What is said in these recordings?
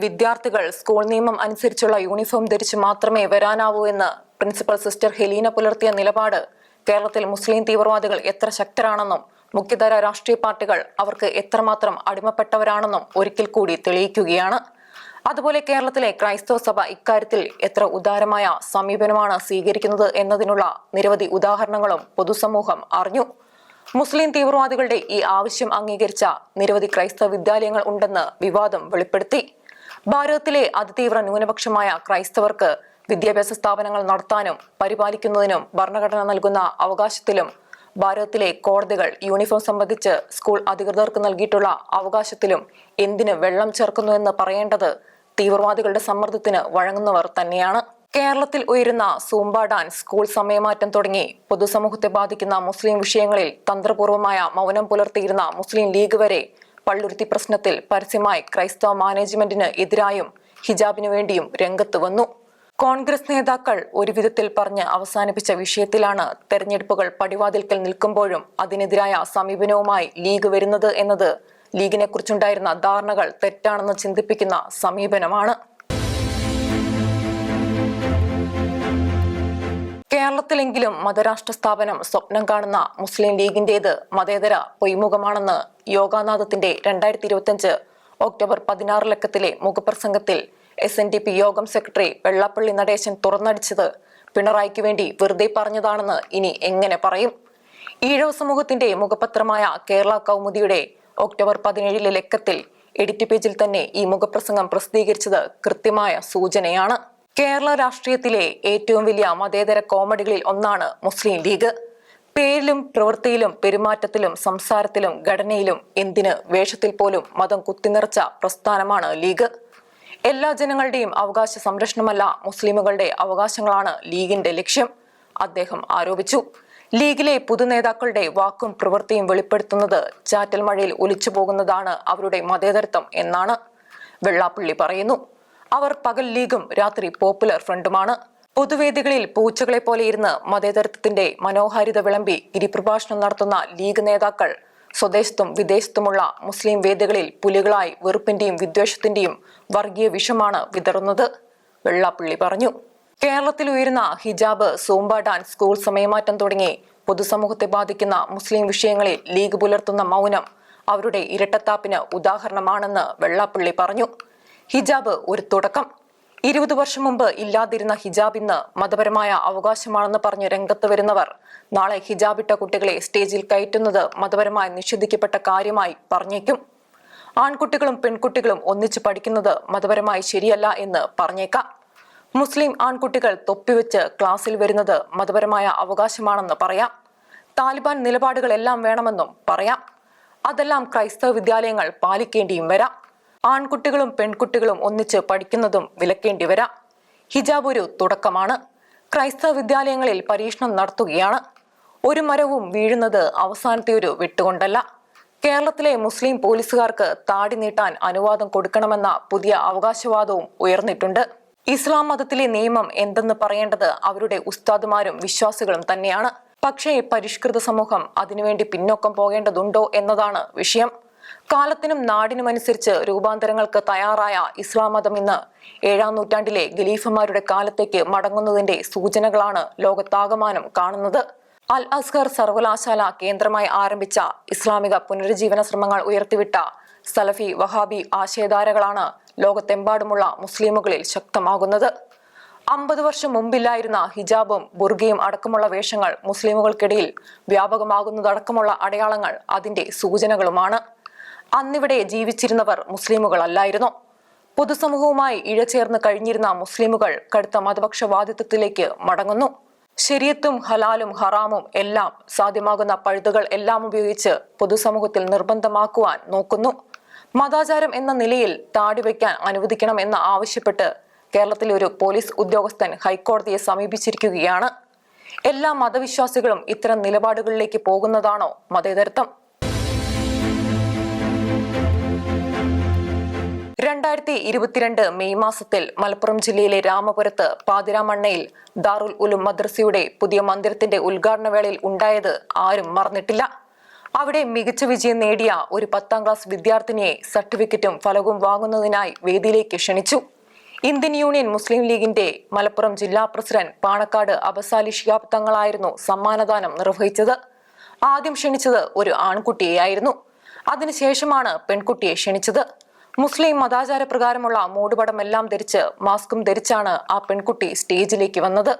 വിദ്യാർത്ഥികൾ സ്കൂൾ നിയമം അനുസരിച്ചുള്ള യൂണിഫോം ധരിച്ച് മാത്രമേ വരാനാവൂ എന്ന് പ്രിൻസിപ്പൽ സിസ്റ്റർ ഹെലീന പുലർത്തിയ നിലപാട് കേരളത്തിൽ മുസ്ലിം തീവ്രവാദികൾ എത്ര ശക്തരാണെന്നും മുഖ്യധാര രാഷ്ട്രീയ പാർട്ടികൾ അവർക്ക് എത്രമാത്രം അടിമപ്പെട്ടവരാണെന്നും ഒരിക്കൽ കൂടി തെളിയിക്കുകയാണ്. അതുപോലെ കേരളത്തിലെ ക്രൈസ്തവ സഭ ഇക്കാര്യത്തിൽ എത്ര ഉദാരമായ സമീപനമാണ് സ്വീകരിക്കുന്നത് എന്നതിനുള്ള നിരവധി ഉദാഹരണങ്ങളും പൊതുസമൂഹം അറിഞ്ഞു. മുസ്ലിം തീവ്രവാദികളുടെ ഈ ആവശ്യം അംഗീകരിച്ച നിരവധി ക്രൈസ്തവ വിദ്യാലയങ്ങൾ ഉണ്ടെന്ന് വിവാദം വെളിപ്പെടുത്തി. ഭാരതത്തിലെ അതിതീവ്ര ന്യൂനപക്ഷമായ ക്രൈസ്തവർക്ക് വിദ്യാഭ്യാസ സ്ഥാപനങ്ങൾ നടത്താനും പരിപാലിക്കുന്നതിനും ഭരണഘടന നൽകുന്ന അവകാശത്തിലും ഭാരതത്തിലെ കോടതികൾ യൂണിഫോം സംബന്ധിച്ച് സ്കൂൾ അധികൃതർക്ക് നൽകിയിട്ടുള്ള അവകാശത്തിലും എന്തിന് വെള്ളം ചേർക്കുന്നുവെന്ന് പറയേണ്ടത് തീവ്രവാദികളുടെ സമ്മർദ്ദത്തിന് വഴങ്ങുന്നവർ തന്നെയാണ്. കേരളത്തിൽ ഉയരുന്ന സൂംബ ഡാൻസ്, സ്കൂൾ സമയമാറ്റം തുടങ്ങി പൊതുസമൂഹത്തെ ബാധിക്കുന്ന മുസ്ലിം വിഷയങ്ങളിൽ തന്ത്രപൂർവമായ മൗനം പുലർത്തിയിരുന്ന മുസ്ലിം ലീഗ് വരെ പള്ളുരുത്തി പ്രശ്നത്തിൽ പരസ്യമായി ക്രൈസ്തവ മാനേജ്മെന്റിന് എതിരായും ഹിജാബിനു വേണ്ടിയും രംഗത്ത് വന്നു. കോൺഗ്രസ് നേതാക്കൾ ഒരു വിധത്തിൽ പറഞ്ഞ് അവസാനിപ്പിച്ച വിഷയത്തിലാണ് തെരഞ്ഞെടുപ്പുകൾ പടിവാതിൽക്കൽ നിൽക്കുമ്പോഴും അതിനെതിരായ സമീപനവുമായി ലീഗ് വരുന്നത് എന്നത് ലീഗിനെ കുറിച്ചുണ്ടായിരുന്ന ധാരണകൾ തെറ്റാണെന്ന് ചിന്തിപ്പിക്കുന്ന സമീപനമാണ്. കേരളത്തിലെങ്കിലും മതരാഷ്ട്ര സ്ഥാപനം സ്വപ്നം കാണുന്ന മുസ്ലിം ലീഗിന്റേത് മതേതര പൊയ്മുഖമാണെന്ന് യോഗാനാഥത്തിന്റെ 2025 ഒക്ടോബർ 16 ലക്കത്തിലെ മുഖപ്രസംഗത്തിൽ SNDP യോഗം സെക്രട്ടറി വെള്ളാപ്പള്ളി നടേശൻ തുറന്നടിച്ചത് പിണറായിക്ക് വേണ്ടി വെറുതെ പറഞ്ഞതാണെന്ന് ഇനി എങ്ങനെ പറയും? ഈഴവ സമൂഹത്തിന്റെ മുഖപത്രമായ കേരള കൗമുദിയുടെ ഒക്ടോബർ 17 ലക്കത്തിൽ എഡിറ്റ് പേജിൽ തന്നെ ഈ മുഖപ്രസംഗം പ്രസിദ്ധീകരിച്ചത് കൃത്യമായ സൂചനയാണ്. കേരള രാഷ്ട്രീയത്തിലെ ഏറ്റവും വലിയ മതേതര കോമഡികളിൽ ഒന്നാണ് മുസ്ലിം ലീഗ്. പേരിലും പ്രവൃത്തിയിലും പെരുമാറ്റത്തിലും സംസാരത്തിലും ഘടനയിലും എന്തിന് വേഷത്തിൽ പോലും മതം കുത്തിനിറച്ച പ്രസ്ഥാനമാണ് ലീഗ്. എല്ലാ ജനങ്ങളുടെയും അവകാശ സംരക്ഷണമല്ല മുസ്ലിമുകളുടെ അവകാശങ്ങളാണ് ലീഗിന്റെ ലക്ഷ്യം, അദ്ദേഹം ആരോപിച്ചു. ലീഗിലെ പുതുനേതാക്കളുടെ വാക്കും പ്രവൃത്തിയും വെളിപ്പെടുത്തുന്നത് ചാറ്റൽ മഴയിൽ ഒലിച്ചു പോകുന്നതാണ് അവരുടെ മതേതരത്വം എന്നാണ് വെള്ളാപ്പള്ളി പറയുന്നു. അവർ പകൽ ലീഗും രാത്രി പോപ്പുലർ ഫ്രണ്ടുമാണ്. പൊതുവേദികളിൽ പൂച്ചകളെ പോലെ ഇരുന്ന് മതേതരത്വത്തിന്റെ മനോഹാരിത വിളമ്പി ഗിരിപ്രഭാഷണം നടത്തുന്ന ലീഗ് നേതാക്കൾ സ്വദേശത്തും വിദേശത്തുമുള്ള മുസ്ലിം വേദികളിൽ പുലികളായി വെറുപ്പിന്റെയും വിദ്വേഷത്തിന്റെയും വർഗീയ വിഷമാണ് വിതറുന്നത്, വെള്ളാപ്പള്ളി പറഞ്ഞു. കേരളത്തിൽ ഉയരുന്ന ഹിജാബ്, സൂംബ ഡാൻസ്, സ്കൂൾ സമയമാറ്റം തുടങ്ങി പൊതുസമൂഹത്തെ ബാധിക്കുന്ന മുസ്ലിം വിഷയങ്ങളിൽ ലീഗ് പുലർത്തുന്ന മൗനം അവരുടെ ഇരട്ടത്താപ്പിന് ഉദാഹരണമാണെന്ന് വെള്ളാപ്പള്ളി പറഞ്ഞു. ഹിജാബ് ഒരു തുടക്കം. 20 വർഷം മുമ്പ് ഇല്ലാതിരുന്ന ഹിജാബ് ഇന്ന് മതപരമായ അവകാശമാണെന്ന് പറഞ്ഞു രംഗത്ത് വരുന്നവർ നാളെ ഹിജാബിട്ട കുട്ടികളെ സ്റ്റേജിൽ കയറ്റുന്നത് മതപരമായി നിഷേധിക്കപ്പെട്ട കാര്യമായി പറഞ്ഞേക്കും. ആൺകുട്ടികളും പെൺകുട്ടികളും ഒന്നിച്ചു പഠിക്കുന്നത് മതപരമായി ശരിയല്ല എന്ന് പറഞ്ഞേക്കാം. മുസ്ലിം ആൺകുട്ടികൾ തൊപ്പിവെച്ച് ക്ലാസ്സിൽ വരുന്നത് മതപരമായ അവകാശമാണെന്ന് പറയാം. താലിബാൻ നിലപാടുകളെല്ലാം വേണമെന്നും പറയാം. അതെല്ലാം ക്രൈസ്തവ വിദ്യാലയങ്ങൾ പാലിക്കേണ്ടിയും വരാം. ആൺകുട്ടികളും പെൺകുട്ടികളും ഒന്നിച്ച് പഠിക്കുന്നതും വിലക്കേണ്ടി വരാം. ഹിജാബ് ഒരു തുടക്കമാണ്. ക്രൈസ്തവ വിദ്യാലയങ്ങളിൽ പരീക്ഷണം നടത്തുകയാണ്. ഒരു മരവും വീഴുന്നത് അവസാനത്തെ ഒരു വെട്ടുകൊണ്ടല്ല. കേരളത്തിലെ മുസ്ലിം പോലീസുകാർക്ക് താടി നീട്ടാൻ അനുവാദം കൊടുക്കണമെന്ന പുതിയ അവകാശവാദവും ഉയർന്നിട്ടുണ്ട്. ഇസ്ലാം മതത്തിലെ നിയമം എന്തെന്ന് പറയേണ്ടത് അവരുടെ ഉസ്താദുമാരും വിശ്വാസികളും തന്നെയാണ്. പക്ഷേ പരിഷ്കൃത സമൂഹം അതിനുവേണ്ടി പിന്നോക്കം പോകേണ്ടതുണ്ടോ എന്നതാണ് വിഷയം. കാലത്തിനും നാടിനുമനുസരിച്ച് രൂപാന്തരങ്ങൾക്ക് തയ്യാറായ ഇസ്ലാം മതം ഇന്ന് 7ാം നൂറ്റാണ്ടിലെ ഖലീഫമാരുടെ കാലത്തേക്ക് മടങ്ങുന്നതിന്റെ സൂചനകളാണ് ലോകത്താകമാനം കാണുന്നത്. അൽ അസ്ഹർ സർവകലാശാല കേന്ദ്രമായി ആരംഭിച്ച ഇസ്ലാമിക പുനരുജ്ജീവന ശ്രമങ്ങൾ ഉയർത്തിവിട്ട സലഫി വഹാബി ആശയധാരകളാണ് ലോകത്തെമ്പാടുമുള്ള മുസ്ലിമുകളിൽ ശക്തമാകുന്നത്. 50 വർഷം മുമ്പില്ലായിരുന്ന ഹിജാബും ബുർഗയും അടക്കമുള്ള വേഷങ്ങൾ മുസ്ലിമുകൾക്കിടയിൽ വ്യാപകമാകുന്നതടക്കമുള്ള അടയാളങ്ങൾ അതിന്റെ സൂചനകളുമാണ്. അന്നിവിടെ ജീവിച്ചിരുന്നവർ മുസ്ലിമുകളല്ലായിരുന്നു. പൊതുസമൂഹവുമായി ഇഴചേർന്ന് കഴിഞ്ഞിരുന്ന മുസ്ലിമുകൾ കടുത്ത മതപക്ഷവാദിത്വത്തിലേക്ക് മടങ്ങുന്നു. ശരീഅത്തും ഹലാലും ഹറാമും എല്ലാം സാധ്യമാകുന്ന പഴുതുകൾ എല്ലാം ഉപയോഗിച്ച് പൊതുസമൂഹത്തിൽ നിർബന്ധമാക്കുവാൻ നോക്കുന്നു. മതാചാരം എന്ന നിലയിൽ താടി വയ്ക്കാൻ അനുവദിക്കണം എന്ന് ആവശ്യപ്പെട്ട് കേരളത്തിലെ ഒരു പോലീസ് ഉദ്യോഗസ്ഥൻ ഹൈക്കോടതിയെ സമീപിച്ചിരിക്കുകയാണ്. എല്ലാ മതവിശ്വാസികളും ഇത്തരം നിലപാടുകളിലേക്ക് പോകുന്നതാണോ മതേതരത്വം? 2022 മെയ് മാസത്തിൽ മലപ്പുറം ജില്ലയിലെ രാമപുരത്ത് പാതിരാമണ്ണയിൽ ദാറുൽ ഉലൂം മദ്രസയുടെ പുതിയ മന്ദിരത്തിന്റെ ഉദ്ഘാടന വേളയിൽ ഉണ്ടായത് ആരും മറന്നിട്ടില്ല. അവിടെ മികച്ച വിജയം നേടിയ ഒരു 10ാം ക്ലാസ് വിദ്യാർത്ഥിനിയെ സർട്ടിഫിക്കറ്റും ഫലകവും വാങ്ങുന്നതിനായി വേദിയിലേക്ക് ക്ഷണിച്ചു. ഇന്ത്യൻ യൂണിയൻ മുസ്ലിം ലീഗിന്റെ മലപ്പുറം ജില്ലാ പ്രസിഡന്റ് പാണക്കാട് അബസാലി ശിഹാബ് തങ്ങളായിരുന്നു സമ്മാനദാനം നിർവഹിച്ചത്. ആദ്യം ക്ഷണിച്ചത് ഒരു ആൺകുട്ടിയെയായിരുന്നു. അതിനുശേഷമാണ് പെൺകുട്ടിയെ ക്ഷണിച്ചത്. മുസ്ലിം മതാചാര പ്രകാരമുള്ള മൂടുപടമെല്ലാം ധരിച്ച് മാസ്കും ധരിച്ചാണ് ആ പെൺകുട്ടി സ്റ്റേജിലേക്ക് വന്നത്.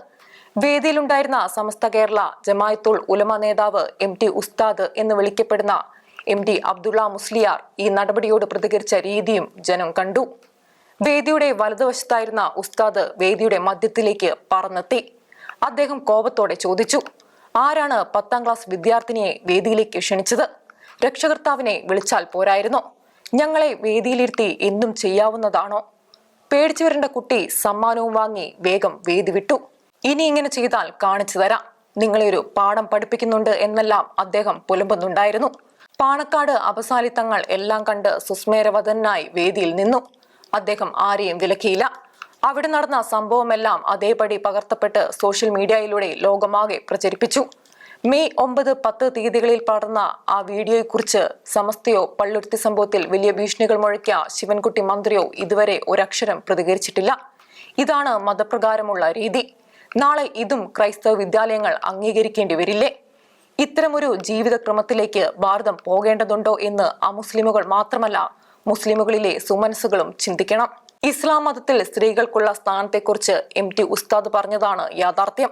വേദിയിലുണ്ടായിരുന്ന സമസ്ത കേരള ജമാഅത്തുൽ ഉലമ നേതാവ് MT ഉസ്താദ് എന്ന് വിളിക്കപ്പെടുന്ന MD അബ്ദുള്ള മുസ്ലിയാർ ഈ നടപടിയോട് പ്രതികരിച്ച രീതിയും ജനം കണ്ടു. വേദിയുടെ വലതുവശത്തായിരുന്ന ഉസ്താദ് വേദിയുടെ മധ്യത്തിലേക്ക് പറന്നെത്തി. അദ്ദേഹം കോപത്തോടെ ചോദിച്ചു, ആരാണ് 10ാം ക്ലാസ് വിദ്യാർത്ഥിനിയെ വേദിയിലേക്ക് ക്ഷണിച്ചത്? രക്ഷകർത്താവിനെ വിളിച്ചാൽ പോരായിരുന്നോ? ഞങ്ങളെ വേദിയിലിരുത്തി എന്തും ചെയ്യാവുന്നതാണോ? പേടിച്ചു വരേണ്ട കുട്ടി സമ്മാനവും വാങ്ങി വേഗം വേദി വിട്ടു. ഇനി ഇങ്ങനെ ചെയ്താൽ കാണിച്ചു തരാം, നിങ്ങളെ ഒരു പാഠം പഠിപ്പിക്കുന്നുണ്ട് എന്നെല്ലാം അദ്ദേഹം പുലമ്പുന്നുണ്ടായിരുന്നു. പാണക്കാട് അബസാലി തങ്ങൾ എല്ലാം കണ്ട് സുസ്മേരവദനായി വേദിയിൽ നിന്നു. അദ്ദേഹം ആരെയും വിലക്കിയില്ല. അവിടെ നടന്ന സംഭവമെല്ലാം അതേപടി പകർത്തപ്പെട്ട് സോഷ്യൽ മീഡിയയിലൂടെ ലോകമാകെ പ്രചരിപ്പിച്ചു. മെയ് 9, 10 തീയതികളിൽ പടർന്ന ആ വീഡിയോയെക്കുറിച്ച് സമസ്തയോ പള്ളുരുത്തി സംഭവത്തിൽ വലിയ ഭീഷണികൾ മുഴക്കിയ ശിവൻകുട്ടി മന്ത്രിയോ ഇതുവരെ ഒരക്ഷരം പ്രതികരിച്ചിട്ടില്ല. ഇതാണ് മതപ്രകാരമുള്ള രീതി. നാളെ ഇതും ക്രൈസ്തവ വിദ്യാലയങ്ങൾ അംഗീകരിക്കേണ്ടി വരില്ലേ? ഇത്തരമൊരു ജീവിതക്രമത്തിലേക്ക് ഭാരതം പോകേണ്ടതുണ്ടോ എന്ന് അമുസ്ലിമുകൾ മാത്രമല്ല മുസ്ലിമുകളിലെ സുമനസ്സുകളും ചിന്തിക്കണം. ഇസ്ലാം മതത്തിൽ സ്ത്രീകൾക്കുള്ള സ്ഥാനത്തെക്കുറിച്ച് MT ഉസ്താദ് പറഞ്ഞതാണ് യാഥാർത്ഥ്യം.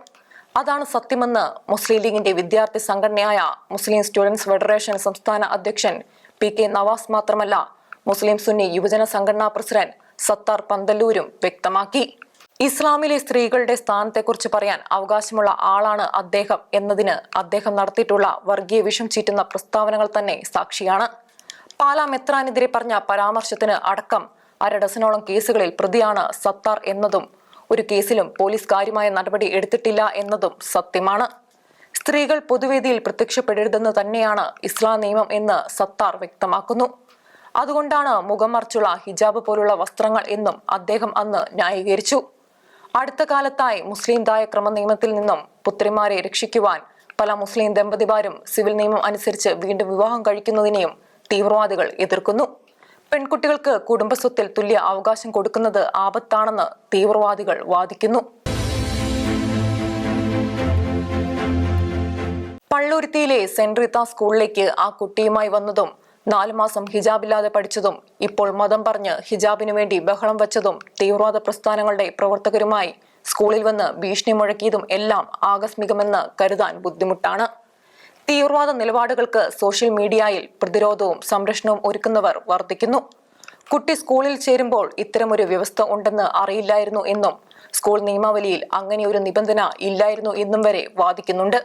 അതാണ് സത്യമെന്ന് മുസ്ലിം ലീഗിന്റെ വിദ്യാർത്ഥി സംഘടനയായ മുസ്ലിം സ്റ്റുഡൻസ് ഫെഡറേഷൻ സംസ്ഥാന അധ്യക്ഷൻ PK നവാസ് മാത്രമല്ല മുസ്ലിം സുന്നി യുവജന സംഘടനാ പ്രസിഡന്റ് സത്താർ പന്തല്ലൂരും വ്യക്തമാക്കി. ഇസ്ലാമിലെ സ്ത്രീകളുടെ സ്ഥാനത്തെക്കുറിച്ച് പറയാൻ അവകാശമുള്ള ആളാണ് അദ്ദേഹം എന്നതിന് അദ്ദേഹം നടത്തിയിട്ടുള്ള വർഗീയ വിഷം ചീറ്റുന്ന പ്രസ്താവനകൾ തന്നെ സാക്ഷിയാണ്. പാലാ മെത്രാനെതിരെ പറഞ്ഞ പരാമർശത്തിന് അടക്കം 1/2 ഡസനോളം കേസുകളിൽ പ്രതിയാണ് സത്താർ എന്നതും ഒരു കേസിലും പോലീസ് കാര്യമായ നടപടി എടുത്തിട്ടില്ല എന്നതും സത്യമാണ്. സ്ത്രീകൾ പൊതുവേദിയിൽ പ്രത്യക്ഷപ്പെടരുതെന്ന് തന്നെയാണ് ഇസ്ലാം നിയമം എന്ന് സത്താർ വ്യക്തമാക്കുന്നു. അതുകൊണ്ടാണ് മുഖം മറച്ചുള്ള ഹിജാബ് പോലുള്ള വസ്ത്രങ്ങൾ എന്നും അദ്ദേഹം അന്ന് ന്യായീകരിച്ചു. അടുത്ത കാലത്തായി മുസ്ലിം ദായ ക്രമ നിയമത്തിൽ നിന്നും പുത്രിമാരെ രക്ഷിക്കുവാൻ പല മുസ്ലിം ദമ്പതിമാരും സിവിൽ നിയമം അനുസരിച്ച് വീണ്ടും വിവാഹം കഴിക്കുന്നതിനെയും തീവ്രവാദികൾ എതിർക്കുന്നു. പെൺകുട്ടികൾക്ക് കുടുംബസ്വത്തിൽ തുല്യ അവകാശം കൊടുക്കുന്നത് ആപത്താണെന്ന് തീവ്രവാദികൾ വാദിക്കുന്നു. പള്ളുരുത്തിയിലെ സെന്റ് റീത്ത സ്കൂളിലേക്ക് ആ കുട്ടിയുമായി വന്നതും 4 മാസം ഹിജാബില്ലാതെ പഠിച്ചതും ഇപ്പോൾ മതം പറഞ്ഞ് ഹിജാബിനു വേണ്ടി ബഹളം വച്ചതും തീവ്രവാദ പ്രസ്ഥാനങ്ങളുടെ പ്രവർത്തകരുമായി സ്കൂളിൽ വന്ന് ഭീഷണി മുഴക്കിയതും എല്ലാം ആകസ്മികമെന്ന് കരുതാൻ ബുദ്ധിമുട്ടാണ്. തീവ്രവാദ നിലപാടുകൾക്ക് സോഷ്യൽ മീഡിയയിൽ പ്രതിരോധവും സംരക്ഷണവും ഒരുക്കുന്നവർ വർദ്ധിക്കുന്നു. കുട്ടി സ്കൂളിൽ ചേരുമ്പോൾ ഇത്തരമൊരു വ്യവസ്ഥ ഉണ്ടെന്ന് അറിയില്ലായിരുന്നു എന്നും സ്കൂൾ നിയമാവലിയിൽ അങ്ങനെയൊരു നിബന്ധന ഇല്ലായിരുന്നു എന്നും വരെ വാദിക്കുന്നുണ്ട്.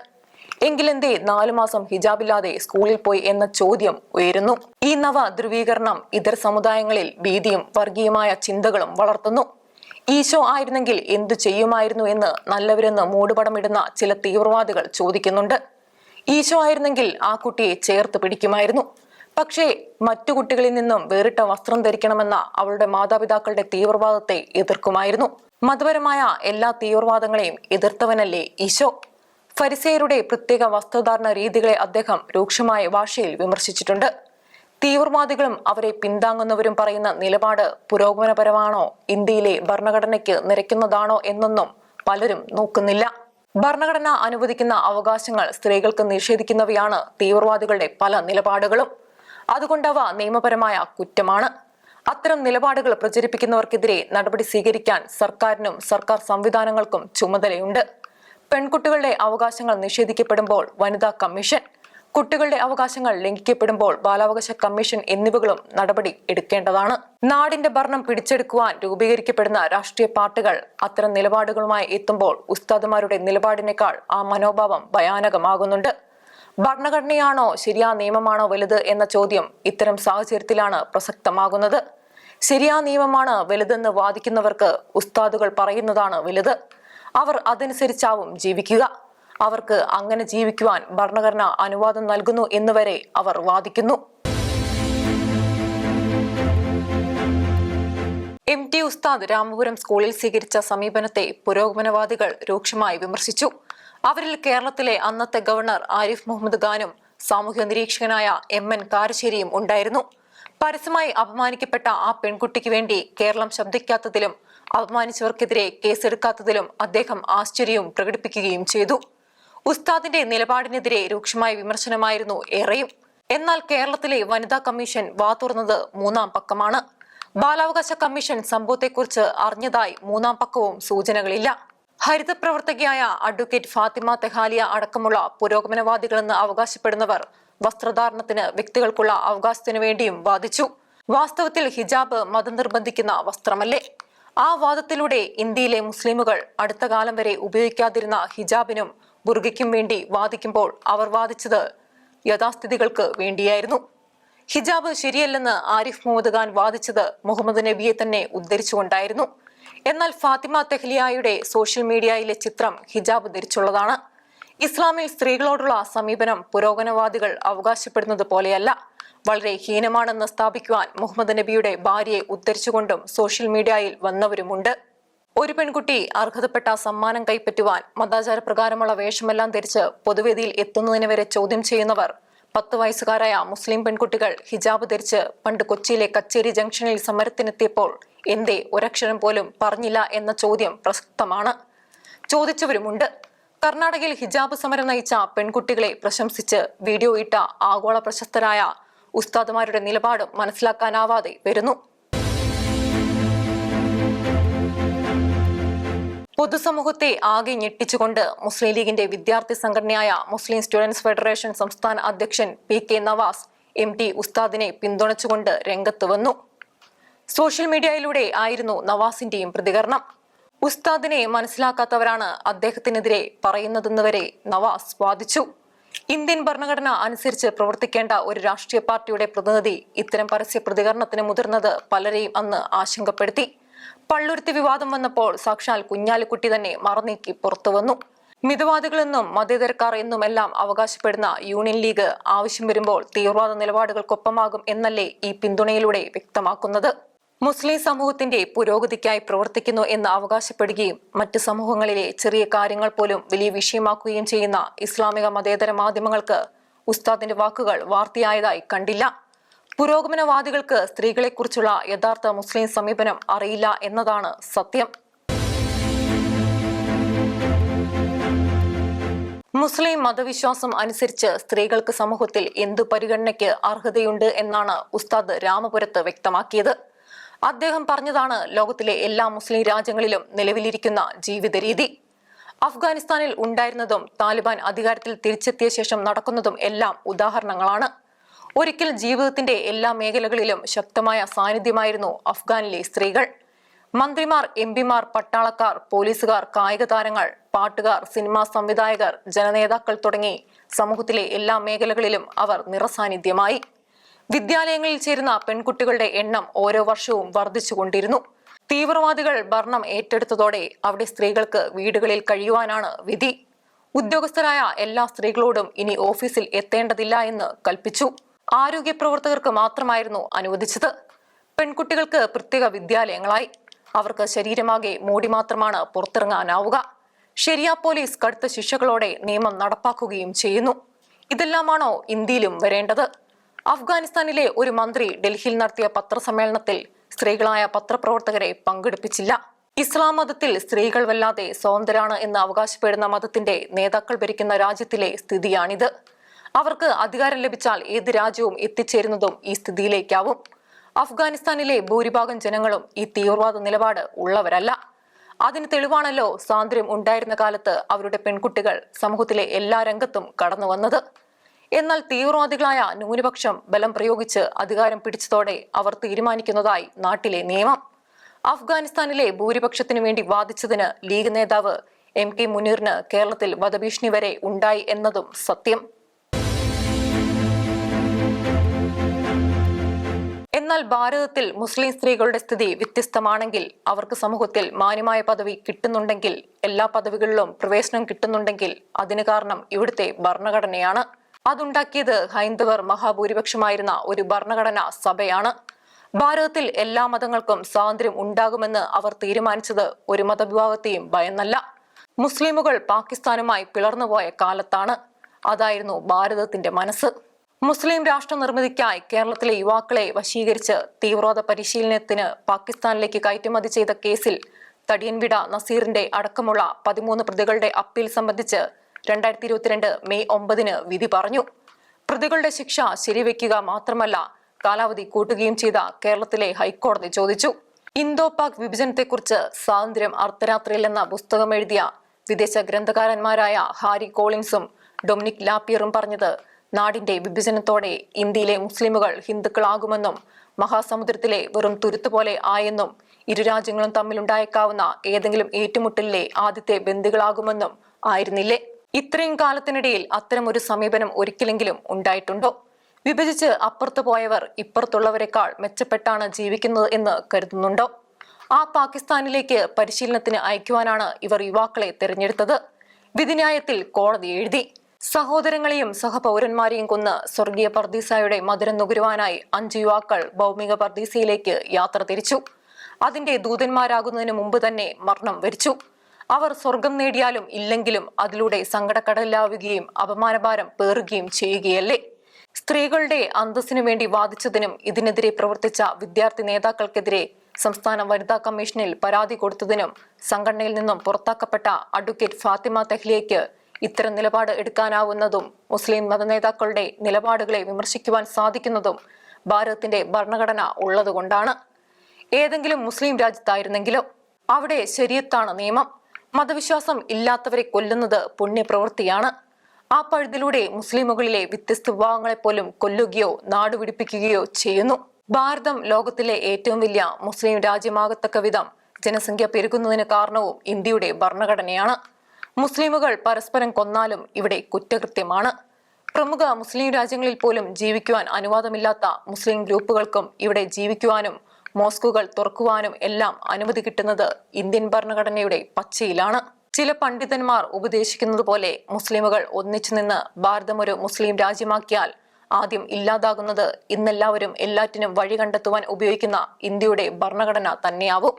എങ്കിലെന്തേ 4 മാസം ഹിജാബില്ലാതെ സ്കൂളിൽ പോയി എന്ന ചോദ്യം ഉയരുന്നു. ഈ നവ ധ്രുവീകരണം ഇതര സമുദായങ്ങളിൽ ഭീതിയും വർഗീയമായ ചിന്തകളും വളർത്തുന്നു. ഈശോ ആയിരുന്നെങ്കിൽ എന്തു ചെയ്യുമായിരുന്നു എന്ന് നല്ലവരെന്ന് മൂടുപടമിടുന്ന ചില തീവ്രവാദികൾ ചോദിക്കുന്നുണ്ട്. ഈശോ ആയിരുന്നെങ്കിൽ ആ കുട്ടിയെ ചേർത്ത് പിടിക്കുമായിരുന്നു. പക്ഷേ മറ്റു കുട്ടികളിൽ നിന്നും വേറിട്ട വസ്ത്രം ധരിക്കണമെന്ന അവളുടെ മാതാപിതാക്കളുടെ തീവ്രവാദത്തെ എതിർക്കുമായിരുന്നു. മതപരമായ എല്ലാ തീവ്രവാദങ്ങളെയും എതിർത്തവനല്ലേ ഈശോ? ഫരിസേയരുടെ പ്രത്യേക വസ്ത്രധാരണ രീതികളെ അദ്ദേഹം രൂക്ഷമായ ഭാഷയിൽ വിമർശിച്ചിട്ടുണ്ട്. തീവ്രവാദികളും അവരെ പിന്താങ്ങുന്നവരും പറയുന്ന നിലപാട് പുരോഗമനപരമാണോ, ഇന്ത്യയിലെ ഭരണഘടനയ്ക്ക് നിരക്കുന്നതാണോ എന്നൊന്നും പലരും നോക്കുന്നില്ല. ഭരണഘടന അനുവദിക്കുന്ന അവകാശങ്ങൾ സ്ത്രീകൾക്ക് നിഷേധിക്കുന്നവയാണ് തീവ്രവാദികളുടെ പല നിലപാടുകളും. അതുകൊണ്ടവ നിയമപരമായ കുറ്റമാണ്. അത്തരം നിലപാടുകൾ പ്രചരിപ്പിക്കുന്നവർക്കെതിരെ നടപടി സ്വീകരിക്കാൻ സർക്കാരിനും സർക്കാർ സംവിധാനങ്ങൾക്കും ചുമതലയുണ്ട്. പെൺകുട്ടികളുടെ അവകാശങ്ങൾ നിഷേധിക്കപ്പെടുമ്പോൾ വനിതാ കമ്മീഷൻ, കുട്ടികളുടെ അവകാശങ്ങൾ ലംഘിക്കപ്പെടുമ്പോൾ ബാലാവകാശ കമ്മീഷൻ എന്നിവകളും നടപടി എടുക്കേണ്ടതാണ്. നാടിന്റെ ഭരണം പിടിച്ചെടുക്കുവാൻ രൂപീകരിക്കപ്പെടുന്ന രാഷ്ട്രീയ പാർട്ടികൾ അത്തരം നിലപാടുകളുമായി എത്തുമ്പോൾ ഉസ്താദുമാരുടെ നിലപാടിനേക്കാൾ ആ മനോഭാവം ഭയാനകമാകുന്നുണ്ട്. ഭരണഘടനയാണോ ശരിയാ നിയമമാണോ വലുത് എന്ന ചോദ്യം ഇത്തരം സാഹചര്യത്തിലാണ് പ്രസക്തമാകുന്നത്. ശരിയാ നിയമമാണ് വലുതെന്ന് വാദിക്കുന്നവർക്ക് ഉസ്താദുകൾ പറയുന്നതാണ് വലുത്. അവർ അതനുസരിച്ചാവും ജീവിക്കുക. അവർക്ക് അങ്ങനെ ജീവിക്കുവാൻ ഭരണഘടന അനുവാദം നൽകുന്നു എന്നുവരെ അവർ വാദിക്കുന്നു. MT ഉസ്താദ് രാമപുരം സ്കൂളിൽ സ്വീകരിച്ച സമീപനത്തെ പുരോഗമനവാദികൾ രൂക്ഷമായി വിമർശിച്ചു. അവരിൽ കേരളത്തിലെ അന്നത്തെ ഗവർണർ ആരിഫ് മുഹമ്മദ് ഖാനും സാമൂഹ്യ നിരീക്ഷകനായ MN കാരശ്ശേരിയും ഉണ്ടായിരുന്നു. പരസ്യമായി അപമാനിക്കപ്പെട്ട ആ പെൺകുട്ടിക്ക് വേണ്ടി കേരളം ശബ്ദിക്കാത്തതിലും അപമാനിച്ചവർക്കെതിരെ കേസെടുക്കാത്തതിലും അദ്ദേഹം ആശ്ചര്യവും പ്രകടിപ്പിക്കുകയും ചെയ്തു. ഉസ്താദിന്റെ നിലപാടിനെതിരെ രൂക്ഷമായ വിമർശനമായിരുന്നു ഏറെയും. എന്നാൽ കേരളത്തിലെ വനിതാ കമ്മീഷൻ വാതുറന്നത് മൂന്നാം പക്കമാണ്. ബാലാവകാശ കമ്മീഷൻ സംഭവത്തെക്കുറിച്ച് അറിഞ്ഞതായി മൂന്നാം പക്കവും സൂചനകളില്ല. ഹരിത പ്രവർത്തകയായ അഡ്വക്കേറ്റ് ഫാത്തിമ തെഹാലിയ അടക്കമുള്ള പുരോഗമനവാദികളെന്ന് അവകാശപ്പെടുന്നവർ വസ്ത്രധാരണത്തിന് വ്യക്തികൾക്കുള്ള അവകാശത്തിനു വേണ്ടിയും വാദിച്ചു. വാസ്തവത്തിൽ ഹിജാബ് മതം നിർബന്ധിക്കുന്ന വസ്ത്രമല്ലേ? ആ വാദത്തിലൂടെ ഇന്ത്യയിലെ മുസ്ലിമുകൾ അടുത്ത കാലം വരെ ഉപയോഗിക്കാതിരുന്ന ഹിജാബിനും ബുർഗയ്ക്കും വേണ്ടി വാദിക്കുമ്പോൾ അവർ വാദിച്ചത് യഥാസ്ഥിതികൾക്ക് വേണ്ടിയായിരുന്നു. ഹിജാബ് ശരിയല്ലെന്ന് ആരിഫ് മുഹമ്മദ് ഖാൻ വാദിച്ചത് മുഹമ്മദ് നബിയെ തന്നെ ഉദ്ധരിച്ചുകൊണ്ടായിരുന്നു. എന്നാൽ ഫാത്തിമ തെഹ്ലിയയുടെ സോഷ്യൽ മീഡിയയിലെ ചിത്രം ഹിജാബ് ധരിച്ചുള്ളതാണ്. ഇസ്ലാമിൽ സ്ത്രീകളോടുള്ള സമീപനം പുരോഗമനവാദികൾ അവകാശപ്പെടുന്നത് പോലെയല്ല, വളരെ ഹീനമാണെന്ന് സ്ഥാപിക്കുവാൻ മുഹമ്മദ് നബിയുടെ ഭാര്യയെ ഉദ്ധരിച്ചുകൊണ്ടും സോഷ്യൽ മീഡിയയിൽ വന്നവരുമുണ്ട്. ഒരു പെൺകുട്ടി അർഹതപ്പെട്ട സമ്മാനം കൈപ്പറ്റുവാൻ മതാചാരപ്രകാരമുള്ള വേഷമെല്ലാം ധരിച്ച് പൊതുവേദിയിൽ എത്തുന്നതിന് വരെ ചോദ്യം ചെയ്യുന്നവർ 10 വയസ്സുകാരായ മുസ്ലിം പെൺകുട്ടികൾ ഹിജാബ് ധരിച്ച് പണ്ട് കൊച്ചിയിലെ കച്ചേരി ജംഗ്ഷനിൽ സമരത്തിനെത്തിയപ്പോൾ എന്തേ ഒരക്ഷരം പോലും പറഞ്ഞില്ല എന്ന ചോദ്യം പ്രസക്തമാണ്. ചോദിച്ചവരുമുണ്ട്. കർണാടകയിൽ ഹിജാബ് സമരം നയിച്ച പെൺകുട്ടികളെ പ്രശംസിച്ച് വീഡിയോ ഇട്ട ആഗോള പ്രശസ്തരായ ഉസ്താദുമാരുടെ നിലപാടും മനസ്സിലാക്കാനാവാതെ വരുന്നു. പൊതുസമൂഹത്തെ ആകെ ഞെട്ടിച്ചുകൊണ്ട് മുസ്ലിം ലീഗിന്റെ വിദ്യാർത്ഥി സംഘടനയായ മുസ്ലിം സ്റ്റുഡൻസ് ഫെഡറേഷൻ സംസ്ഥാന അധ്യക്ഷൻ PK നവാസ് MT ഉസ്താദിനെ പിന്തുണച്ചുകൊണ്ട് രംഗത്ത് വന്നു. സോഷ്യൽ മീഡിയയിലൂടെ ആയിരുന്നു നവാസിന്റെയും പ്രതികരണം. ഉസ്താദിനെ മനസ്സിലാക്കാത്തവരാണ് അദ്ദേഹത്തിനെതിരെ പറയുന്നതെന്ന് വരെ നവാസ് വാദിച്ചു. ഇന്ത്യൻ ഭരണഘടന അനുസരിച്ച് പ്രവർത്തിക്കേണ്ട ഒരു രാഷ്ട്രീയ പാർട്ടിയുടെ പ്രതിനിധി ഇത്തരം പരസ്യ പ്രതികരണത്തിന് മുതിർന്നത് പലരെയും അന്ന് ആശങ്കപ്പെടുത്തി. പള്ളുരുത്തി വിവാദം വന്നപ്പോൾ സാക്ഷാൽ കുഞ്ഞാലിക്കുട്ടി തന്നെ മറനീക്കി പുറത്തു വന്നു. മിതവാദികളെന്നും മതേതരക്കാർ എന്നുമെല്ലാം അവകാശപ്പെടുന്ന യൂണിയൻ ലീഗ് ആവശ്യം വരുമ്പോൾ തീവ്രവാദ നിലപാടുകൾക്കൊപ്പമാകും എന്നല്ലേ ഈ പിന്തുണയിലൂടെ വ്യക്തമാക്കുന്നത്? മുസ്ലിം സമൂഹത്തിന്റെ പുരോഗതിക്കായി പ്രവർത്തിക്കുന്നു എന്ന് അവകാശപ്പെടുകയും മറ്റ് സമൂഹങ്ങളിലെ ചെറിയ കാര്യങ്ങൾ പോലും വലിയ വിഷയമാക്കുകയും ചെയ്യുന്ന ഇസ്ലാമിക മതേതര മാധ്യമങ്ങൾക്ക് ഉസ്താദിന്റെ വാക്കുകൾ വാർത്തയായതായി കണ്ടില്ല. പുരോഗമനവാദികൾക്ക് സ്ത്രീകളെക്കുറിച്ചുള്ള യഥാർത്ഥ മുസ്ലിം സമീപനം അറിയില്ല എന്നതാണ് സത്യം. മുസ്ലിം മതവിശ്വാസം അനുസരിച്ച് സ്ത്രീകൾക്ക് സമൂഹത്തിൽ എന്തു പരിഗണനയ്ക്ക് അർഹതയുണ്ട് എന്നാണ് ഉസ്താദ് രാമപുരത്ത് വ്യക്തമാക്കിയത്. അദ്ദേഹം പറഞ്ഞതാണ് ലോകത്തിലെ എല്ലാ മുസ്ലിം രാജ്യങ്ങളിലും നിലവിലിരിക്കുന്ന ജീവിത രീതി. അഫ്ഗാനിസ്ഥാനിൽ ഉണ്ടായിരുന്നതും താലിബാൻ അധികാരത്തിൽ തിരിച്ചെത്തിയ ശേഷം നടക്കുന്നതും എല്ലാം ഉദാഹരണങ്ങളാണ്. ഒരിക്കൽ ജീവിതത്തിന്റെ എല്ലാ മേഖലകളിലും ശക്തമായ സാന്നിധ്യമായിരുന്നു അഫ്ഗാനിലെ സ്ത്രീകൾ. മന്ത്രിമാർ, MP-മാർ, പട്ടാളക്കാർ, പോലീസുകാർ, കായിക താരങ്ങൾ, പാട്ടുകാർ, സിനിമാ സംവിധായകർ, ജനനേതാക്കൾ തുടങ്ങി സമൂഹത്തിലെ എല്ലാ മേഖലകളിലും അവർ നിറസാന്നിധ്യമായി. വിദ്യാലയങ്ങളിൽ ചേരുന്ന പെൺകുട്ടികളുടെ എണ്ണം ഓരോ വർഷവും വർദ്ധിച്ചുകൊണ്ടിരുന്നു. തീവ്രവാദികൾ ഭരണം ഏറ്റെടുത്തതോടെ അവിടെ സ്ത്രീകൾക്ക് വീടുകളിൽ കഴിയുവാനാണ് വിധി. ഉദ്യോഗസ്ഥരായ എല്ലാ സ്ത്രീകളോടും ഇനി ഓഫീസിൽ എത്തേണ്ടതില്ല എന്ന് കൽപ്പിച്ചു. ആരോഗ്യ പ്രവർത്തകർക്ക് മാത്രമായിരുന്നു അനുവദിച്ചത്. പെൺകുട്ടികൾക്ക് പ്രത്യേക വിദ്യാലയങ്ങളായി. അവർക്ക് ശരീരമാകെ മൂടി മാത്രമാണ് പുറത്തിറങ്ങാനാവുക. ശരിയ പോലീസ് കടുത്ത ശിക്ഷകളോടെ നിയമം നടപ്പാക്കുകയും ചെയ്യുന്നു. ഇതെല്ലാമാണോ ഇന്ത്യയിലും വരേണ്ടത്? അഫ്ഗാനിസ്ഥാനിലെ ഒരു മന്ത്രി ഡൽഹിയിൽ നടത്തിയ പത്രസമ്മേളനത്തിൽ സ്ത്രീകളായ പത്രപ്രവർത്തകരെ പങ്കെടുപ്പിച്ചില്ല. ഇസ്ലാം മതത്തിൽ സ്ത്രീകൾ വല്ലാതെ സ്വതന്ത്രരാണ് എന്ന് അവകാശപ്പെടുന്ന മതത്തിന്റെ നേതാക്കൾ ഭരിക്കുന്ന രാജ്യത്തിലെ സ്ഥിതിയാണിത്. അവർക്ക് അധികാരം ലഭിച്ചാൽ ഏത് രാജ്യവും എത്തിച്ചേരുന്നതും ഈ സ്ഥിതിയിലേക്കാവും. അഫ്ഗാനിസ്ഥാനിലെ ഭൂരിഭാഗം ജനങ്ങളും ഈ തീവ്രവാദ നിലപാട് ഉള്ളവരല്ല. അതിന് തെളിവാണല്ലോ സ്വാതന്ത്ര്യം ഉണ്ടായിരുന്ന കാലത്ത് അവരുടെ പെൺകുട്ടികൾ സമൂഹത്തിലെ എല്ലാ രംഗത്തും കടന്നു വന്നത്. എന്നാൽ തീവ്രവാദികളായ ന്യൂനപക്ഷം ബലം പ്രയോഗിച്ച് അധികാരം പിടിച്ചതോടെ അവർ തീരുമാനിക്കുന്നതായി നാട്ടിലെ നിയമം. അഫ്ഗാനിസ്ഥാനിലെ ഭൂരിപക്ഷത്തിനു വേണ്ടി വാദിച്ചതിന് ലീഗ് നേതാവ് MK മുനീറിന് കേരളത്തിൽ വധഭീഷണി വരെ ഉണ്ടായി എന്നതും സത്യം. എന്നാൽ ഭാരതത്തിൽ മുസ്ലിം സ്ത്രീകളുടെ സ്ഥിതി വ്യത്യസ്തമാണെങ്കിൽ, അവർക്ക് സമൂഹത്തിൽ മാന്യമായ പദവി കിട്ടുന്നുണ്ടെങ്കിൽ, എല്ലാ പദവികളിലും പ്രവേശനം കിട്ടുന്നുണ്ടെങ്കിൽ അതിന് കാരണം ഇവിടുത്തെ ഭരണഘടനയാണ്. അതുണ്ടാക്കിയത് ഹൈന്ദവർ മഹാഭൂരിപക്ഷമായിരുന്ന ഒരു ഭരണഘടനാ സഭയാണ്. ഭാരതത്തിൽ എല്ലാ മതങ്ങൾക്കും സ്വാതന്ത്ര്യം ഉണ്ടാകുമെന്ന് അവർ തീരുമാനിച്ചത് ഒരു മതവിഭാഗത്തെയും ഭയന്നല്ല. മുസ്ലിമുകൾ പാകിസ്ഥാനുമായി പിളർന്നുപോയ കാലത്താണ്. അതായിരുന്നു ഭാരതത്തിന്റെ മനസ്സ്. മുസ്ലിം രാഷ്ട്ര നിർമ്മിതിക്കായി കേരളത്തിലെ യുവാക്കളെ വശീകരിച്ച് തീവ്രവാദ പരിശീലനത്തിന് പാകിസ്ഥാനിലേക്ക് കയറ്റുമതി ചെയ്ത കേസിൽ തടിയൻവിട നസീറിന്റെ അടക്കമുള്ള 13 പ്രതികളുടെ അപ്പീൽ സംബന്ധിച്ച് 2022 മെയ് 9 വിധി പറഞ്ഞു. പ്രതികളുടെ ശിക്ഷ ശരിവെക്കുക മാത്രമല്ല, കാലാവധി കൂട്ടുകയും ചെയ്ത കേരളത്തിലെ ഹൈക്കോടതി ചോദിച്ചു. ഇന്തോ പാക് വിഭജനത്തെക്കുറിച്ച് സ്വാതന്ത്ര്യം അർദ്ധരാത്രിയിൽ എന്ന പുസ്തകം എഴുതിയ വിദേശ ഗ്രന്ഥകാരന്മാരായ ഹാരി കോളിൻസും ഡൊമിനിക് ലാപ്പിയറും പറഞ്ഞത് നാടിന്റെ വിഭജനത്തോടെ ഇന്ത്യയിലെ മുസ്ലിമുകൾ ഹിന്ദുക്കളാകുമെന്നും മഹാസമുദ്രത്തിലെ വെറും തുരുത്തുപോലെ ആയെന്നും ഇരു രാജ്യങ്ങളും തമ്മിലുണ്ടായേക്കാവുന്ന ഏതെങ്കിലും ഏറ്റുമുട്ടലിലെ ആദ്യത്തെ ബന്ദികളാകുമെന്നും ആയിരുന്നില്ലേ? ഇത്രയും കാലത്തിനിടയിൽ അത്തരമൊരു സമീപനം ഒരിക്കലെങ്കിലും ഉണ്ടായിട്ടുണ്ടോ? വിഭജിച്ച് അപ്പുറത്ത് പോയവർ ഇപ്പുറത്തുള്ളവരെക്കാൾ മെച്ചപ്പെട്ടാണ് ജീവിക്കുന്നത് എന്ന് കരുതുന്നുണ്ടോ? ആ പാകിസ്ഥാനിലേക്ക് പരിശീലനത്തിന് അയക്കുവാനാണ് ഇവർ യുവാക്കളെ തെരഞ്ഞെടുത്തത്. വിധിന്യായത്തിൽ കോടതി എഴുതി, സഹോദരങ്ങളെയും സഹപൗരന്മാരെയും കൊന്ന് സ്വർഗീയ പർദീസായുടെ മധുരം നുകരുവാനായി 5 യുവാക്കൾ ഭൗമിക പർദീസയിലേക്ക് യാത്ര തിരിച്ചു. അതിന്റെ ദൂതന്മാരാകുന്നതിന് മുമ്പ് തന്നെ മരണം വരിച്ചു. അവർ സ്വർഗം നേടിയാലും ഇല്ലെങ്കിലും അതിലൂടെ സങ്കടക്കടലാവുകയും അപമാനഭാരം പേറുകയും ചെയ്യുകയല്ലേ? സ്ത്രീകളുടെ അന്തസ്സിനു വേണ്ടി വാദിച്ചതിനും ഇതിനെതിരെ പ്രവർത്തിച്ച വിദ്യാർത്ഥി നേതാക്കൾക്കെതിരെ സംസ്ഥാന വനിതാ കമ്മീഷനിൽ പരാതി കൊടുത്തതിനും സംഘടനയിൽ നിന്നും പുറത്താക്കപ്പെട്ട അഡ്വക്കേറ്റ് ഫാത്തിമ തെഹ്ലിയയ്ക്ക് ഇത്തരം നിലപാട് എടുക്കാനാവുന്നതും മുസ്ലിം മതനേതാക്കളുടെ നിലപാടുകളെ വിമർശിക്കുവാൻ സാധിക്കുന്നതും ഭാരതത്തിന്റെ ഭരണഘടന ഉള്ളതുകൊണ്ടാണ്. ഏതെങ്കിലും മുസ്ലിം രാജ്യത്തായിരുന്നെങ്കിലോ? അവിടെ ശരീഅത്താണ് നിയമം. മതവിശ്വാസം ഇല്ലാത്തവരെ കൊല്ലുന്നത് പുണ്യപ്രവൃത്തിയാണ്. ആ പഴുതിലൂടെ മുസ്ലിമുകളിലെ വ്യത്യസ്ത വിഭാഗങ്ങളെപ്പോലും കൊല്ലുകയോ നാടുപിടിപ്പിക്കുകയോ ചെയ്യുന്നു. ഭാരതം ലോകത്തിലെ ഏറ്റവും വലിയ മുസ്ലിം രാജ്യമാകത്തക്ക വിധം ജനസംഖ്യ പെരുകുന്നതിന് കാരണവും ഇന്ത്യയുടെ ഭരണഘടനയാണ്. മുസ്ലിമുകൾ പരസ്പരം കൊന്നാലും ഇവിടെ കുറ്റകൃത്യമാണ്. പ്രമുഖ മുസ്ലിം രാജ്യങ്ങളിൽ പോലും ജീവിക്കുവാൻ അനുവാദമില്ലാത്ത മുസ്ലിം ഗ്രൂപ്പുകൾക്കും ഇവിടെ ജീവിക്കുവാനും മോസ്കുകൾ തുറക്കുവാനും എല്ലാം അനുമതി കിട്ടുന്നത് ഇന്ത്യൻ ഭരണഘടനയുടെ പച്ചയിലാണ്. ചില പണ്ഡിതന്മാർ ഉപദേശിക്കുന്നത് പോലെ മുസ്ലിമുകൾ ഒന്നിച്ചു നിന്ന് ഭാരതം ഒരു മുസ്ലിം രാജ്യമാക്കിയാൽ ആദ്യം ഇല്ലാതാകുന്നത് ഇന്നെല്ലാവരും എല്ലാറ്റിനും വഴി കണ്ടെത്തുവാൻ ഉപയോഗിക്കുന്ന ഇന്ത്യയുടെ ഭരണഘടന തന്നെയാവും.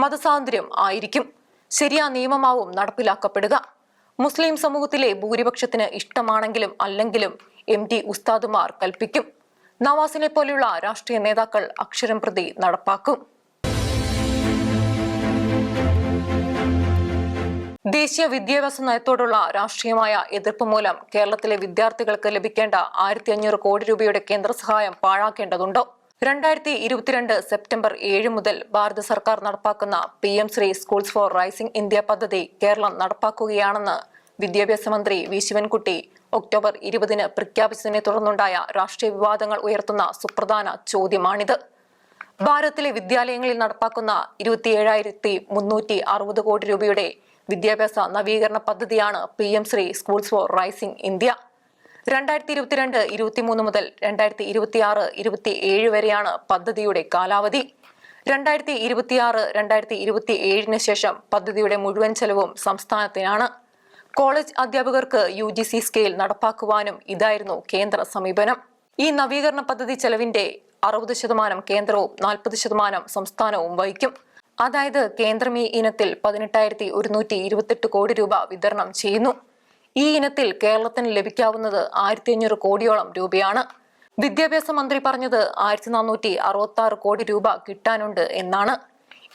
മതസ്വാതന്ത്ര്യം ആയിരിക്കും. ശരിയാ നിയമമാവും നടപ്പിലാക്കപ്പെടുക. മുസ്ലിം സമൂഹത്തിലെ ഭൂരിപക്ഷത്തിന് ഇഷ്ടമാണെങ്കിലും അല്ലെങ്കിലും MT ഉസ്താദുമാർ കൽപ്പിക്കും. നവാസിനെ പോലെയുള്ള രാഷ്ട്രീയ നേതാക്കൾ അക്ഷരം പ്രതി നടപ്പാക്കും. ദേശീയ വിദ്യാഭ്യാസ നയത്തോടുള്ള രാഷ്ട്രീയമായ എതിർപ്പ് മൂലം കേരളത്തിലെ വിദ്യാർത്ഥികൾക്ക് ലഭിക്കേണ്ട 1500 കോടി രൂപയുടെ കേന്ദ്ര സഹായം പാഴാക്കേണ്ടതുണ്ടോ? 2022 സെപ്റ്റംബർ 7 മുതൽ ഭാരത സർക്കാർ നടപ്പാക്കുന്ന PM Shri schools for rising India പദ്ധതി കേരളം നടപ്പാക്കുകയാണെന്ന് വിദ്യാഭ്യാസ മന്ത്രി വി ശിവൻകുട്ടി ഒക്ടോബർ 20 പ്രഖ്യാപിച്ചതിനെ തുടർന്നുണ്ടായ രാഷ്ട്രീയ വിവാദങ്ങൾ ഉയർത്തുന്ന സുപ്രധാന ചോദ്യമാണിത്. ഭാരതത്തിലെ വിദ്യാലയങ്ങളിൽ നടപ്പാക്കുന്ന 27,360 കോടി രൂപയുടെ വിദ്യാഭ്യാസ നവീകരണ പദ്ധതിയാണ് PM Shri schools for rising India. 2022-23 മുതൽ 2026-27 വരെയാണ് പദ്ധതിയുടെ കാലാവധി. 2026-2027 ശേഷം പദ്ധതിയുടെ മുഴുവൻ ചെലവും സംസ്ഥാനത്തിനാണ്. കോളേജ് അധ്യാപകർക്ക് UGC സ്കെയിൽ നടപ്പാക്കുവാനും ഇതായിരുന്നു കേന്ദ്ര സമീപനം. ഈ നവീകരണ പദ്ധതി ചെലവിന്റെ 60% കേന്ദ്രവും 40% സംസ്ഥാനവും വഹിക്കും. അതായത് കേന്ദ്രം ഈ ഇനത്തിൽ 18,128 കോടി രൂപ വിതരണം ചെയ്യുന്നു. ഈ ഇനത്തിൽ കേരളത്തിന് ലഭിക്കാവുന്നത് 1,500 കോടിയോളം രൂപയാണ്. വിദ്യാഭ്യാസ മന്ത്രി പറഞ്ഞത് 1,466 കോടി രൂപ കിട്ടാനുണ്ട് എന്നാണ്.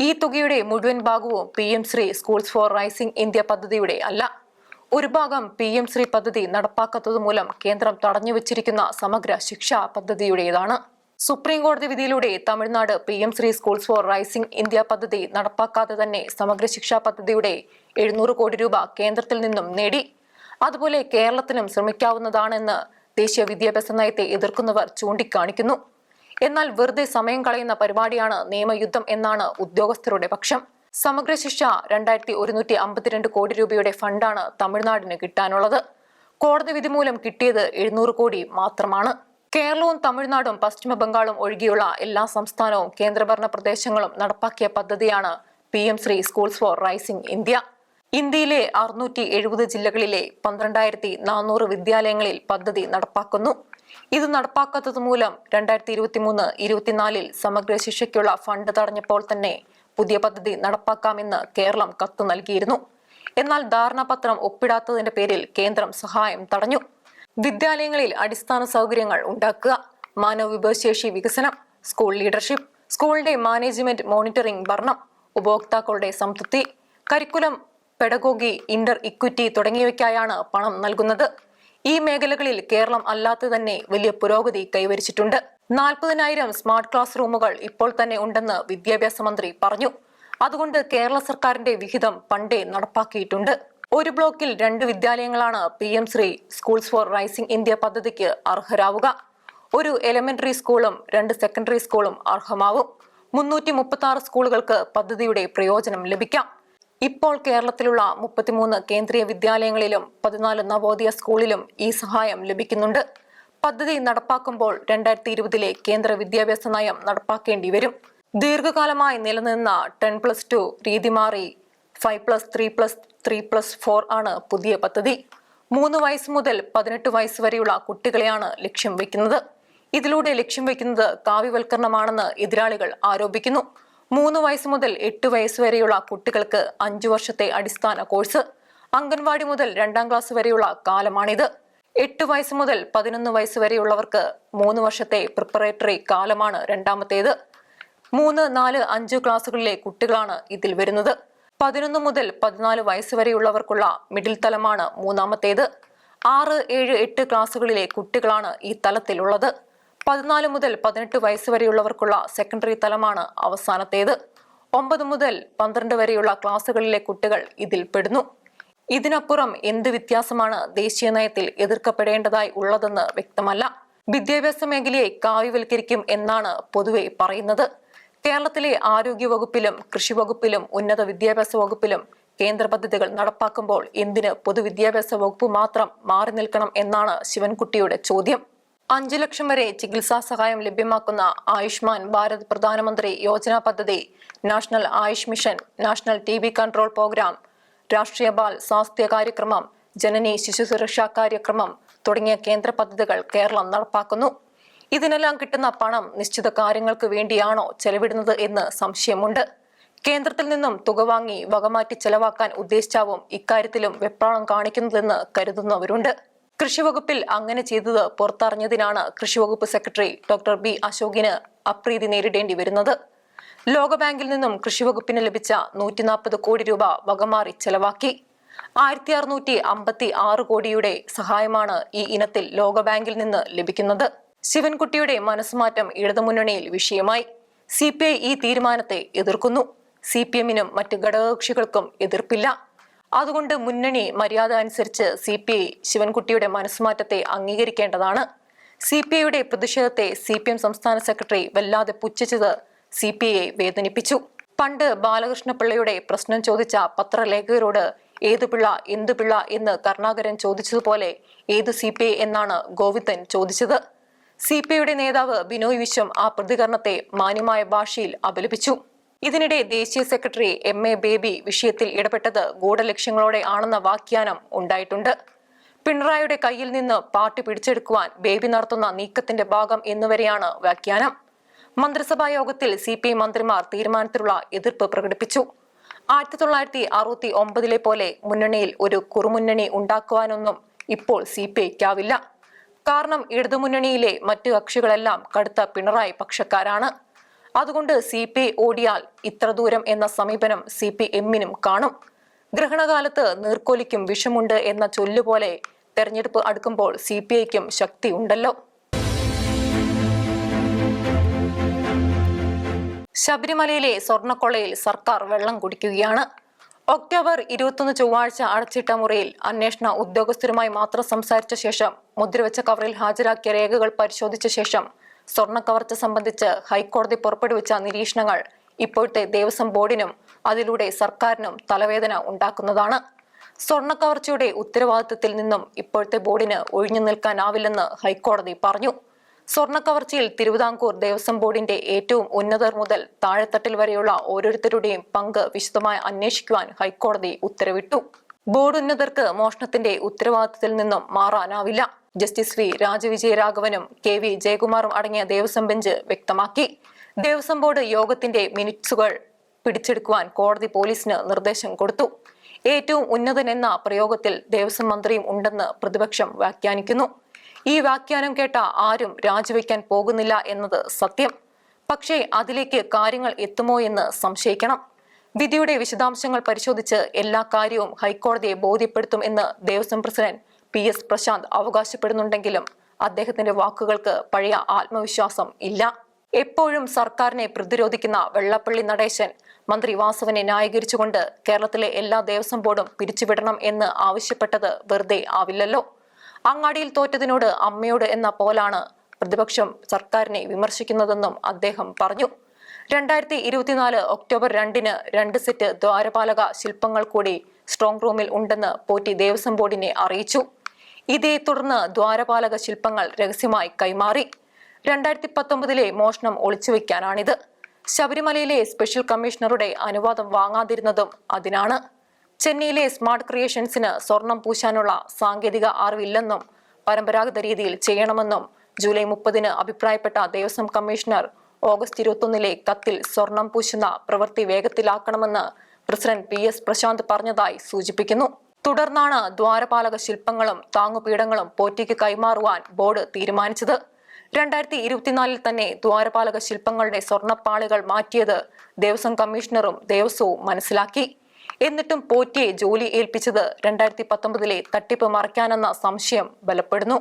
ഈ തുകയുടെ മുഴുവൻ ഭാഗവും PM Shri schools for rising India പദ്ധതിയുടെ അല്ല. ഒരു ഭാഗം PM ശ്രീ പദ്ധതി നടപ്പാക്കാത്തത് മൂലം കേന്ദ്രം തടഞ്ഞുവച്ചിരിക്കുന്ന സമഗ്ര ശിക്ഷാ പദ്ധതിയുടേതാണ്. സുപ്രീം കോടതി വിധിയിലൂടെ Tamil Nadu PM Shri schools for rising India പദ്ധതി നടപ്പാക്കാതെ തന്നെ സമഗ്ര ശിക്ഷാ പദ്ധതിയുടെ 700 കോടി രൂപ കേന്ദ്രത്തിൽ നിന്നും നേടി. അതുപോലെ കേരളത്തിനും ശ്രമിക്കാവുന്നതാണെന്ന് ദേശീയ വിദ്യാഭ്യാസ നയത്തെ എതിർക്കുന്നവർ ചൂണ്ടിക്കാണിക്കുന്നു. എന്നാൽ വെറുതെ സമയം കളയുന്ന പരിപാടിയാണ് നിയമയുദ്ധം എന്നാണ് ഉദ്യോഗസ്ഥരുടെ പക്ഷം. സമഗ്ര ശിക്ഷ 2,152 കോടി രൂപയുടെ ഫണ്ടാണ് തമിഴ്നാടിന് കിട്ടാനുള്ളത്. കോടതി വിധി മൂലം കിട്ടിയത് 700 കോടി മാത്രമാണ്. കേരളവും തമിഴ്നാടും പശ്ചിമ ബംഗാളും ഒഴികെയുള്ള എല്ലാ സംസ്ഥാനവും കേന്ദ്രഭരണ പ്രദേശങ്ങളും നടപ്പാക്കിയ പദ്ധതിയാണ് PM Shri schools for rising India. ഇന്ത്യയിലെ 670 ജില്ലകളിലെ 12,400 വിദ്യാലയങ്ങളിൽ പദ്ധതി നടപ്പാക്കുന്നു. ഇത് നടപ്പാക്കാത്തത് മൂലം 2023-24 സമഗ്ര ശിക്ഷയ്ക്കുള്ള ഫണ്ട് തടഞ്ഞപ്പോൾ തന്നെ പുതിയ പദ്ധതി നടപ്പാക്കാമെന്ന് കേരളം കത്ത് നൽകിയിരുന്നു. എന്നാൽ ധാരണാപത്രം ഒപ്പിടാത്തതിന്റെ പേരിൽ കേന്ദ്രം സഹായം തടഞ്ഞു. വിദ്യാലയങ്ങളിൽ അടിസ്ഥാന സൗകര്യങ്ങൾ ഉണ്ടാക്കുക, മാനവ വിഭവശേഷി വികസനം, സ്കൂൾ ലീഡർഷിപ്പ്, സ്കൂളിന്റെ മാനേജ്മെന്റ് മോണിറ്ററിംഗ് ഭരണം, ഉപഭോക്താക്കളുടെ സംതൃപ്തി, കരിക്കുലം, പെഡഗോഗി, ഇന്റർ ഇക്വിറ്റി തുടങ്ങിയവയ്ക്കായാണ് പണം നൽകുന്നത്. ഈ മേഖലകളിൽ കേരളം അല്ലാതെ തന്നെ വലിയ പുരോഗതി കൈവരിച്ചിട്ടുണ്ട്. 40,000 സ്മാർട്ട് ക്ലാസ് റൂമുകൾ ഇപ്പോൾ തന്നെ ഉണ്ടെന്ന് വിദ്യാഭ്യാസ മന്ത്രി പറഞ്ഞു. അതുകൊണ്ട് കേരള സർക്കാരിന്റെ വിഹിതം പണ്ടേ നടപ്പാക്കിയിട്ടുണ്ട്. ഒരു ബ്ലോക്കിൽ 2 വിദ്യാലയങ്ങളാണ് PM Shri schools for rising India പദ്ധതിക്ക് അർഹരാവുക. ഒരു എലിമെന്ററി സ്കൂളും 2 സെക്കൻഡറി സ്കൂളും അർഹമാവും. 336 സ്കൂളുകൾക്ക് പദ്ധതിയുടെ പ്രയോജനം ലഭിക്കാം. ഇപ്പോൾ കേരളത്തിലുള്ള 33 കേന്ദ്രീയ വിദ്യാലയങ്ങളിലും 14 നവോദയ സ്കൂളിലും ഈ സഹായം ലഭിക്കുന്നുണ്ട്. പദ്ധതി നടപ്പാക്കുമ്പോൾ 2020 കേന്ദ്ര വിദ്യാഭ്യാസ നയം നടപ്പാക്കേണ്ടി വരും. ദീർഘകാലമായി നിലനിന്ന 10+2 രീതി മാറി 5+3+3+4 ആണ് പുതിയ പദ്ധതി. 3 വയസ്സ് മുതൽ 18 വയസ്സ് വരെയുള്ള കുട്ടികളെയാണ് ലക്ഷ്യം വെക്കുന്നത്. ഇതിലൂടെ ലക്ഷ്യം വെക്കുന്നത് കാവ്യവൽക്കരണമാണെന്ന് എതിരാളികൾ ആരോപിക്കുന്നു. 3 വയസ്സ് മുതൽ 8 വയസ്സ് വരെയുള്ള കുട്ടികൾക്ക് 5 വർഷത്തെ അടിസ്ഥാന കോഴ്സ്. അംഗൻവാടി മുതൽ 2ാം ക്ലാസ് വരെയുള്ള കാലമാണിത്. 8 വയസ്സ് മുതൽ 11 വയസ്സ് വരെയുള്ളവർക്ക് 3 വർഷത്തെ പ്രിപ്പറേറ്ററി കാലമാണ് രണ്ടാമത്തേത്. 3, 4, 5 ക്ലാസുകളിലെ കുട്ടികളാണ് ഇതിൽ വരുന്നത്. 11 മുതൽ 14 വയസ്സ് വരെയുള്ളവർക്കുള്ള മിഡിൽ തലമാണ് മൂന്നാമത്തേത്. 6, 7, 8 ക്ലാസുകളിലെ കുട്ടികളാണ് ഈ തലത്തിലുള്ളത്. 14 മുതൽ 18 വയസ്സ് വരെയുള്ളവർക്കുള്ള സെക്കൻഡറി തലമാണ് അവസാനത്തേത്. 9 മുതൽ 12 വരെയുള്ള ക്ലാസുകളിലെ കുട്ടികൾ ഇതിൽ പെടുന്നു. ഇതിനപ്പുറം എന്ത് വ്യത്യാസമാണ് ദേശീയ നയത്തിൽ എതിർക്കപ്പെടേണ്ടതായി ഉള്ളതെന്ന് വ്യക്തമല്ല. വിദ്യാഭ്യാസ മേഖലയെ കാവ്യവൽക്കരിക്കും എന്നാണ് പൊതുവെ പറയുന്നത്. കേരളത്തിലെ ആരോഗ്യ വകുപ്പിലും കൃഷി വകുപ്പിലും ഉന്നത വിദ്യാഭ്യാസ വകുപ്പിലും കേന്ദ്ര പദ്ധതികൾ നടപ്പാക്കുമ്പോൾ എന്തിന് പൊതുവിദ്യാഭ്യാസ വകുപ്പ് മാത്രം മാറി നിൽക്കണം എന്നാണ് ശിവൻകുട്ടിയുടെ ചോദ്യം. 5 ലക്ഷം വരെ ചികിത്സാ സഹായം ലഭ്യമാക്കുന്ന ആയുഷ്മാൻ ഭാരത് പ്രധാനമന്ത്രി യോജന പദ്ധതി, national Ayush mission, national TB control program, Rashtriya Bal Swasthya കാര്യക്രമം, ജനനി ശിശു സുരക്ഷാ കാര്യക്രമം തുടങ്ങിയ കേന്ദ്ര പദ്ധതികൾ കേരളം നടപ്പാക്കുന്നു. ഇതിനെല്ലാം കിട്ടുന്ന പണം നിശ്ചിത കാര്യങ്ങൾക്ക് വേണ്ടിയാണോ ചെലവിടുന്നത് എന്ന് സംശയമുണ്ട്. കേന്ദ്രത്തിൽ നിന്നും തുക വാങ്ങി വകമാറ്റി ചെലവാക്കാൻ ഉദ്ദേശിച്ചാവും ഇക്കാര്യത്തിലും വെപ്രാളം കാണിക്കുന്നതെന്ന് കരുതുന്നവരുണ്ട്. കൃഷിവകുപ്പിൽ അങ്ങനെ ചെയ്തത് പുറത്തറിഞ്ഞതിനാണ് കൃഷിവകുപ്പ് സെക്രട്ടറി ഡോക്ടർ B അശോകിന് അപ്രീതി നേരിടേണ്ടി വരുന്നത്. ലോകബാങ്കിൽ നിന്നും കൃഷിവകുപ്പിന് ലഭിച്ച 140 കോടി രൂപ വകമാറി ചെലവാക്കി. 1656 കോടിയുടെ സഹായമാണ് ഈ ഇനത്തിൽ ലോകബാങ്കിൽ നിന്ന് ലഭിക്കുന്നത്. ശിവൻകുട്ടിയുടെ മനസ്സുമാറ്റം ഇടതുമുന്നണിയിൽ വിഷയമായി. CPI ഈ തീരുമാനത്തെ എതിർക്കുന്നു. CPM-നും മറ്റ് ഘടകകക്ഷികൾക്കും എതിർപ്പില്ല. അതുകൊണ്ട് മുന്നണി മര്യാദ അനുസരിച്ച് CPI ശിവൻകുട്ടിയുടെ മനസ്സുമാറ്റത്തെ അംഗീകരിക്കേണ്ടതാണ്. CPI-യുടെ പ്രതിഷേധത്തെ CPM സംസ്ഥാന സെക്രട്ടറി വല്ലാതെ പുച്ഛിച്ചത് CPI വേദനിപ്പിച്ചു. പണ്ട് ബാലകൃഷ്ണപിള്ളയുടെ പ്രശ്നം ചോദിച്ച പത്രലേഖകരോട് ഏതു പിള്ള എന്തു പിള്ള എന്ന് കരുണാകരൻ ചോദിച്ചതുപോലെ ഏതു CPI എന്നാണ് ഗോവിന്ദൻ ചോദിച്ചത്. CPI-യുടെ നേതാവ് ബിനോയ് വിശ്വം ആ പ്രതികരണത്തെ മാന്യമായ ഭാഷയിൽ അപലപിച്ചു. ഇതിനിടെ ദേശീയ സെക്രട്ടറി MA ബേബി വിഷയത്തിൽ ഇടപെട്ടത് ഗൂഢലക്ഷ്യങ്ങളോടെ ആണെന്ന വ്യാഖ്യാനം ഉണ്ടായിട്ടുണ്ട്. പിണറായിയുടെ കയ്യിൽ നിന്ന് പാർട്ടി പിടിച്ചെടുക്കുവാൻ ബേബി നടത്തുന്ന നീക്കത്തിന്റെ ഭാഗം എന്നുവരെയാണ് വ്യാഖ്യാനം. മന്ത്രിസഭാ യോഗത്തിൽ CPI മന്ത്രിമാർ തീരുമാനത്തിലുള്ള എതിർപ്പ് പ്രകടിപ്പിച്ചു. 1969 പോലെ മുന്നണിയിൽ ഒരു കുറുമുന്നണി ഉണ്ടാക്കുവാനൊന്നും ഇപ്പോൾ CPI-ക്കാവില്ല. കാരണം ഇടതുമുന്നണിയിലെ മറ്റു കക്ഷികളെല്ലാം കടുത്ത പിണറായി പക്ഷക്കാരാണ്. അതുകൊണ്ട് CPI ഓടിയാൽ ഇത്ര ദൂരം എന്ന സമീപനം CPM-നും കാണും. ഗ്രഹണകാലത്ത് നീർക്കോലിക്കും വിഷമുണ്ട് എന്ന ചൊല്ലുപോലെ തെരഞ്ഞെടുപ്പ് അടുക്കുമ്പോൾ CPI-ക്കും ശക്തി ഉണ്ടല്ലോ. ശബരിമലയിലെ സ്വർണ്ണക്കൊള്ളയിൽ സർക്കാർ വെള്ളം കുടിക്കുകയാണ്. ഒക്ടോബർ 21 ചൊവ്വാഴ്ച അടച്ചിട്ട മുറിയിൽ അന്വേഷണ ഉദ്യോഗസ്ഥരുമായി മാത്രം സംസാരിച്ച ശേഷം മുദ്രവെച്ച കവറിൽ ഹാജരാക്കിയ രേഖകൾ പരിശോധിച്ച ശേഷം സ്വർണ്ണ കവർച്ച സംബന്ധിച്ച് ഹൈക്കോടതി പുറപ്പെടുവിച്ച നിരീക്ഷണങ്ങൾ ഇപ്പോഴത്തെ ദേവസ്വം ബോർഡിനും അതിലൂടെ സർക്കാരിനും തലവേദന ഉണ്ടാക്കുന്നതാണ്. സ്വർണ്ണ കവർച്ചയുടെ ഉത്തരവാദിത്തത്തിൽ നിന്നും ഇപ്പോഴത്തെ ബോർഡിന് ഒഴിഞ്ഞു നിൽക്കാനാവില്ലെന്ന് ഹൈക്കോടതി പറഞ്ഞു. സ്വർണ്ണ കവർച്ചയിൽ തിരുവിതാംകൂർ ദേവസ്വം ബോർഡിന്റെ ഏറ്റവും ഉന്നതർ മുതൽ താഴെത്തട്ടിൽ വരെയുള്ള ഓരോരുത്തരുടെയും പങ്ക് വിശദമായി അന്വേഷിക്കുവാൻ ഹൈക്കോടതി ഉത്തരവിട്ടു. ബോർഡ് ഉന്നതർക്ക് മോഷണത്തിന്റെ ഉത്തരവാദിത്തത്തിൽ നിന്നും മാറാനാവില്ല. ജസ്റ്റിസ് V രാജവിജയരാഘവനും KV ജയകുമാറും അടങ്ങിയ ദേവസ്വം ബെഞ്ച് വ്യക്തമാക്കി. ദേവസ്വം ബോർഡ് യോഗത്തിന്റെ മിനിറ്റ്സുകൾ പിടിച്ചെടുക്കുവാൻ കോടതി പോലീസിന് നിർദ്ദേശം കൊടുത്തു. ഏറ്റവും ഉന്നതൻ എന്ന പ്രയോഗത്തിൽ ദേവസ്വം മന്ത്രിയും ഉണ്ടെന്ന് പ്രതിപക്ഷം വ്യാഖ്യാനിക്കുന്നു. ഈ വ്യാഖ്യാനം കേട്ട ആരും രാജിവെക്കാൻ പോകുന്നില്ല എന്നത് സത്യം. പക്ഷേ അതിലേക്ക് കാര്യങ്ങൾ എത്തുമോ എന്ന് സംശയിക്കണം. വിധിയുടെ വിശദാംശങ്ങൾ പരിശോധിച്ച് എല്ലാ കാര്യവും ഹൈക്കോടതിയെ ബോധ്യപ്പെടുത്തും എന്ന് ദേവസ്വം പ്രസിഡന്റ് PS പ്രശാന്ത് അവകാശപ്പെടുന്നുണ്ടെങ്കിലും അദ്ദേഹത്തിന്റെ വാക്കുകൾക്ക് പഴയ ആത്മവിശ്വാസം ഇല്ല. എപ്പോഴും സർക്കാരിനെ പ്രതിരോധിക്കുന്ന വെള്ളാപ്പള്ളി നടേശൻ മന്ത്രി വാസവനെ ന്യായീകരിച്ചുകൊണ്ട് കേരളത്തിലെ എല്ലാ ദേവസ്വം ബോർഡും പിരിച്ചുവിടണം എന്ന് ആവശ്യപ്പെട്ടത് വെറുതെ ആവില്ലല്ലോ. അങ്ങാടിയിൽ തോറ്റതിനോട് അമ്മയോട് എന്ന പോലാണ് പ്രതിപക്ഷം സർക്കാരിനെ വിമർശിക്കുന്നതെന്നും അദ്ദേഹം പറഞ്ഞു. 2024 ഒക്ടോബർ 2-ന് 2 സെറ്റ് ദ്വാരപാലക ശില്പങ്ങൾ കൂടി സ്ട്രോങ് റൂമിൽ ഉണ്ടെന്ന് പോറ്റി ദേവസ്വം ബോർഡിനെ അറിയിച്ചു. ഇതേ തുടർന്ന് ദ്വാരപാലക ശില്പങ്ങൾ രഹസ്യമായി കൈമാറി. 2019 മോഷണം ഒളിച്ചുവെക്കാനാണിത്. ശബരിമലയിലെ സ്പെഷ്യൽ കമ്മീഷണറുടെ അനുവാദം വാങ്ങാതിരുന്നതും അതിനാണ്. ചെന്നൈയിലെ സ്മാർട്ട് ക്രിയേഷൻസിന് സ്വർണം പൂശാനുള്ള സാങ്കേതിക അറിവില്ലെന്നും പരമ്പരാഗത രീതിയിൽ ചെയ്യണമെന്നും ജൂലൈ 30-ന് അഭിപ്രായപ്പെട്ട ദേവസ്വം കമ്മീഷണർ ഓഗസ്റ്റ് 21-ലെ കത്തിൽ സ്വർണം പൂശുന്ന പ്രവൃത്തി വേഗത്തിലാക്കണമെന്ന് പ്രസിഡന്റ് PS പ്രശാന്ത് പറഞ്ഞതായി സൂചിപ്പിക്കുന്നു. തുടർന്നാണ് ദ്വാരപാലക ശില്പങ്ങളും താങ്ങുപീഠങ്ങളും പോറ്റിക്ക് കൈമാറുവാൻ ബോർഡ് തീരുമാനിച്ചത്. 2024-ൽ തന്നെ ദ്വാരപാലക ശില്പങ്ങളുടെ സ്വർണ്ണപ്പാളികൾ മാറ്റിയത് ദേവസ്വം കമ്മീഷണറും ദേവസ്വവും മനസ്സിലാക്കി. എന്നിട്ടും പോറ്റിയെ ജോലി ഏൽപ്പിച്ചത് 2019-ലെ തട്ടിപ്പ് മറയ്ക്കാനെന്ന സംശയം ബലപ്പെടുന്നു.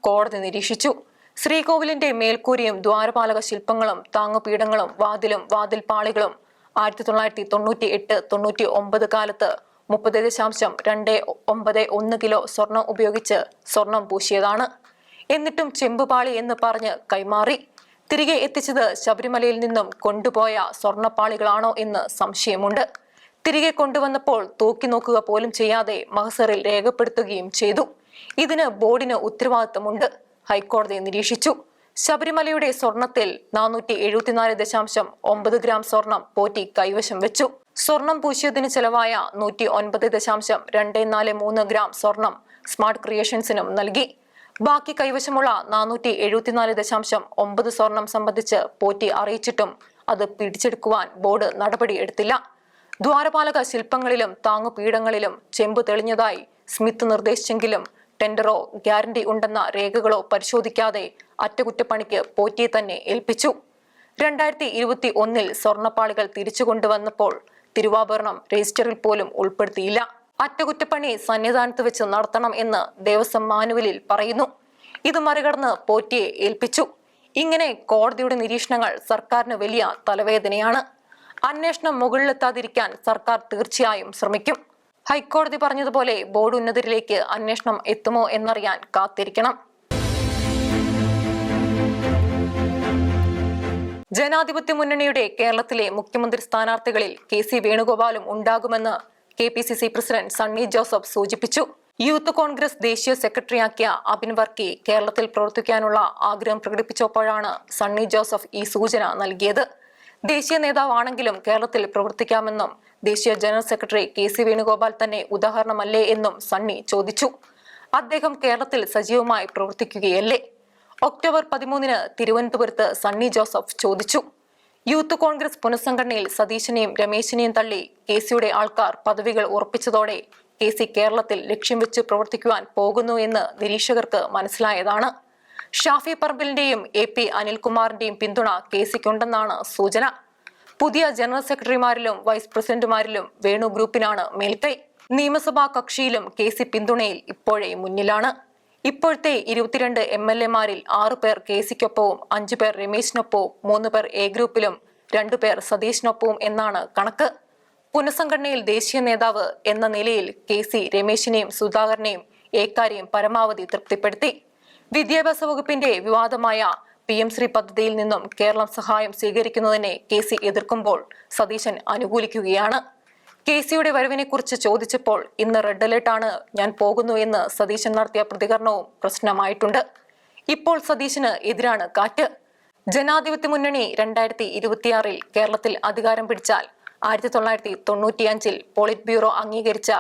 കോടതി നിരീക്ഷിച്ചു. ശ്രീകോവിലിന്റെ മേൽക്കൂരയും ദ്വാരപാലക ശില്പങ്ങളും താങ്ങുപീഠങ്ങളും വാതിലും വാതിൽപ്പാളികളും 1998-99 കാലത്ത് 30.291 കിലോ സ്വർണം ഉപയോഗിച്ച് സ്വർണം പൂശിയതാണ്. എന്നിട്ടും ചെമ്പുപാളി എന്ന് പറഞ്ഞ് കൈമാറി. തിരികെ എത്തിച്ചത് ശബരിമലയിൽ നിന്നും കൊണ്ടുപോയ സ്വർണ്ണപ്പാളികളാണോ എന്ന് സംശയമുണ്ട്. തിരികെ കൊണ്ടുവന്നപ്പോൾ തൂക്കി നോക്കുക പോലും ചെയ്യാതെ മഹസറിൽ രേഖപ്പെടുത്തുകയും ചെയ്തു. ഇതിന് ബോർഡിന് ഉത്തരവാദിത്തമുണ്ട്. ഹൈക്കോടതി നിരീക്ഷിച്ചു. ശബരിമലയുടെ സ്വർണത്തിൽ 474.9 ഗ്രാം സ്വർണം പോറ്റി കൈവശം വെച്ചു. സ്വർണം പൂശിയതിന് ചെലവായ 109.243 ഗ്രാം സ്വർണം സ്മാർട്ട് ക്രിയേഷൻസിനും നൽകി. ബാക്കി കൈവശമുള്ള 474.9 സ്വർണം സംബന്ധിച്ച് പോറ്റി അറിയിച്ചിട്ടും അത് പിടിച്ചെടുക്കുവാൻ ബോർഡ് നടപടി എടുത്തില്ല. ദ്വാരപാലക ശില്പങ്ങളിലും താങ്ങുപീഠങ്ങളിലും ചെമ്പ് തെളിഞ്ഞതായി സ്മിത്ത് നിർദ്ദേശിച്ചെങ്കിലും ടെൻഡറോ ഗ്യാരണ്ടി ഉണ്ടെന്ന രേഖകളോ പരിശോധിക്കാതെ അറ്റകുറ്റപ്പണിക്ക് പോറ്റിയെ തന്നെ ഏൽപ്പിച്ചു. 2021-ൽ സ്വർണ്ണപ്പാളികൾ തിരിച്ചു കൊണ്ടുവന്നപ്പോൾ തിരുവാഭരണം രജിസ്റ്ററിൽ പോലും ഉൾപ്പെടുത്തിയില്ല. അറ്റകുറ്റപ്പണി സന്നിധാനത്ത് വെച്ച് നടത്തണം എന്ന് ദേവസ്വം മാനുവലിൽ പറയുന്നു. ഇത് മറികടന്ന് പോറ്റിയെ ഏൽപ്പിച്ചു. ഇങ്ങനെ കോടതിയുടെ നിരീക്ഷണങ്ങൾ സർക്കാരിന് വലിയ തലവേദനയാണ്. അന്വേഷണം മുകളിലെത്താതിരിക്കാൻ സർക്കാർ തീർച്ചയായും ശ്രമിക്കും. ഹൈക്കോടതി പറഞ്ഞതുപോലെ ബോർഡ് ഉന്നതരിലേക്ക് അന്വേഷണം എത്തുമോ എന്നറിയാൻ കാത്തിരിക്കണം. ജനാധിപത്യ മുന്നണിയുടെ കേരളത്തിലെ മുഖ്യമന്ത്രി സ്ഥാനാർത്ഥികളിൽ KC വേണുഗോപാലും ഉണ്ടാകുമെന്ന് KPCC പ്രസിഡന്റ് സണ്ണി ജോസഫ് സൂചിപ്പിച്ചു. യൂത്ത് കോൺഗ്രസ് ദേശീയ സെക്രട്ടറിയാക്കിയ അബിൻ വർക്കി കേരളത്തിൽ പ്രവർത്തിക്കാനുള്ള ആഗ്രഹം പ്രകടിപ്പിച്ചപ്പോഴാണ് സണ്ണി ജോസഫ് ഈ സൂചന നൽകിയത്. ദേശീയ നേതാവാണെങ്കിലും കേരളത്തിൽ പ്രവർത്തിക്കാമെന്നും ദേശീയ ജനറൽ സെക്രട്ടറി KC വേണുഗോപാൽ തന്നെ ഉദാഹരണമല്ലേ എന്നും സണ്ണി ചോദിച്ചു. അദ്ദേഹം കേരളത്തിൽ സജീവമായി പ്രവർത്തിക്കുകയല്ലേ? ഒക്ടോബർ 13-ന് തിരുവനന്തപുരത്ത് സണ്ണി ജോസഫ് ചോദിച്ചു. യൂത്ത് കോൺഗ്രസ് പുനഃസംഘടനയിൽ സതീശനെയും രമേശിനെയും തള്ളി KCയുടെ ആൾക്കാർ പദവികൾ ഉറപ്പിച്ചതോടെ KC കേരളത്തിൽ ലക്ഷ്യം വെച്ച് പ്രവർത്തിക്കുവാൻ പോകുന്നു എന്ന് നിരീക്ഷകർക്ക് മനസ്സിലായതാണ്. ഷാഫി പറമ്പിലിന്റെയും AP അനിൽകുമാറിന്റെയും പിന്തുണ KCക്കുണ്ടെന്നാണ് സൂചന. പുതിയ ജനറൽ സെക്രട്ടറിമാരിലും വൈസ് പ്രസിഡന്റുമാരിലും വേണു ഗ്രൂപ്പിനാണ് മേൽക്കൈ. നിയമസഭാ കക്ഷിയിലും KC പിന്തുണയിൽ ഇപ്പോഴേ മുന്നിലാണ്. ഇപ്പോഴത്തെ 22 MLA-മാരിൽ 6 പേർ KCക്കൊപ്പവും 5 പേർ രമേശിനൊപ്പവും 3 പേർ A ഗ്രൂപ്പിലും 2 പേർ സതീശിനൊപ്പവും എന്നാണ് കണക്ക്. പുനഃസംഘടനയിൽ ദേശീയ നേതാവ് എന്ന നിലയിൽ KC രമേശിനെയും സുധാകരനെയും ഏക്കാരെയും പരമാവധി തൃപ്തിപ്പെടുത്തി. വിദ്യാഭ്യാസ വകുപ്പിന്റെ വിവാദമായ PM ശ്രീ പദ്ധതിയിൽ നിന്നും കേരളം സഹായം സ്വീകരിക്കുന്നതിനെ KC എതിർക്കുമ്പോൾ സതീശൻ അനുകൂലിക്കുകയാണ്. KCയുടെ വരവിനെ കുറിച്ച് ചോദിച്ചപ്പോൾ ഇന്ന് റെഡ് അലേർട്ടാണ്, ഞാൻ പോകുന്നു എന്ന് സതീശൻ നടത്തിയ പ്രതികരണവും പ്രശ്നമായിട്ടുണ്ട്. ഇപ്പോൾ സതീശന് എതിരാണ് കാറ്റ്. ജനാധിപത്യ മുന്നണി 2026-ൽ കേരളത്തിൽ അധികാരം പിടിച്ചാൽ 1995-ൽ പോളിറ്റ് ബ്യൂറോ അംഗീകരിച്ച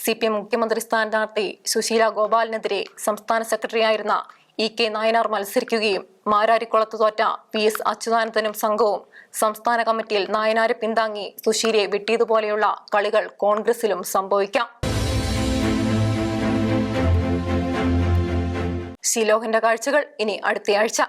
CPM മുഖ്യമന്ത്രി സ്ഥാനാർത്ഥി സുശീല ഗോപാലിനെതിരെ സംസ്ഥാന സെക്രട്ടറിയായിരുന്ന EK നായനാർ മത്സരിക്കുകയും മാരാരിക്കുളത്ത് തോറ്റ PS അച്യുതാനന്ദനും സംഘവും സംസ്ഥാന കമ്മിറ്റിയിൽ നായനാരെ പിന്താങ്ങി സുശീലയെ വെട്ടിയതുപോലെയുള്ള കളികൾ കോൺഗ്രസിലും സംഭവിക്കാം. സിലോഹിന്റെ കാഴ്ചകൾ ഇനി അടുത്തയാഴ്ച.